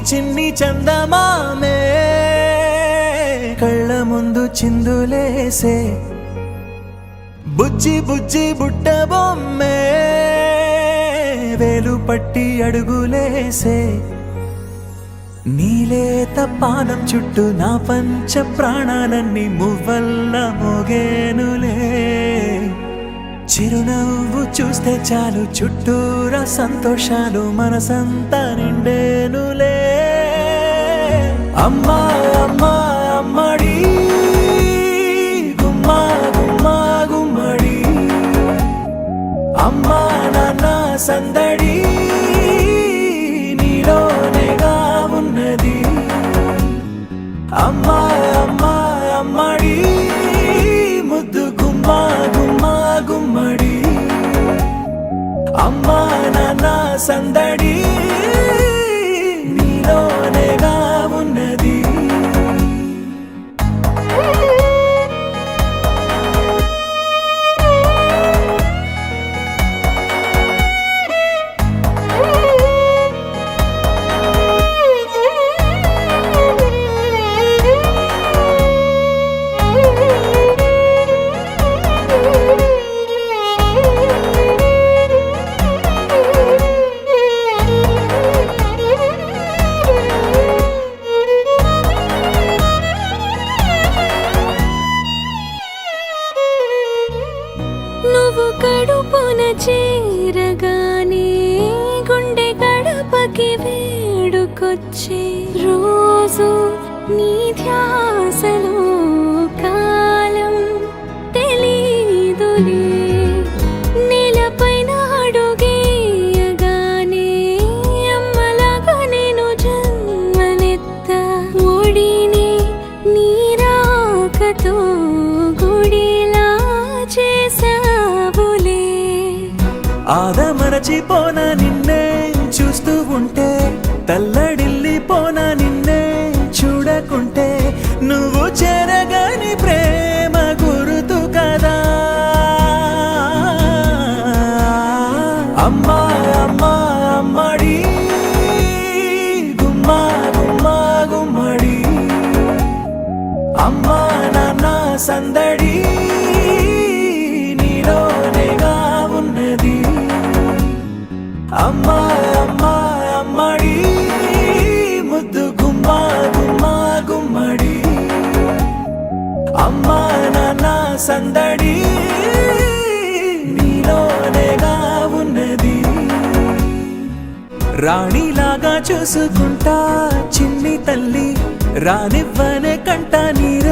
చిన్ని చందమామే కళ్ళ ముందు చిందులేసే బుజ్జి బుజ్జి బుట్ట బొమ్మే వేలు పట్టి అడుగులేసే నీలేత పానం చుట్టూ నా పంచ ప్రాణాలన్నీ మువ్వల్ల మోగేనులే చిరునవ్వు చూస్తే చాలు చుట్టూరా సంతోషాలు మనసంతా నిండేనులే అమ్మా అమ్మా అమ్మడి గుమ్మా గుమ్మా గుమ్మడి అమ్మా నాన్న సందడి నీలోనేగా ఉన్నది అమ్మా అమ్మా అమ్మడి ముద్దు గుమ్మా గుమ్మా గుమ్మడి అమ్మా నాన్న సందడి నీలోనేగా ఉన్నది నువ్వు కడుపున చేరగానే గుండె గడపకి వేడుకొచ్చే రోజు నీ ధ్యాసలో కాలం తెలీదులే నేలపైన అడుగేయగానే అమ్మలాగా నేను జన్మనెత్త ఒడిని నీ రాకతో గుడిలా చేసావులే ఆదమరచిపోనా నిన్నే చూస్తూ ఉంటే తల్లడిల్లిపోనా నిన్నే చూడకుంటే నువ్వు చెరగని ప్రేమ గురుతు కదా అమ్మా అమ్మా అమ్మడి గుమ్మా గుమ్మా గుమ్మడి అమ్మా నాన్న సందడి నీలోనేగా ఉన్నది అమ్మా అమ్మా అమ్మడి ముద్దు గుమ్మా గుమ్మా గుమ్మడి అమ్మా నాన్న సందడి నీలోనేగా ఉన్నది రాణిలాగా చూసుకుంటా చిన్ని తల్లి రానివ్వనే కంట నీరు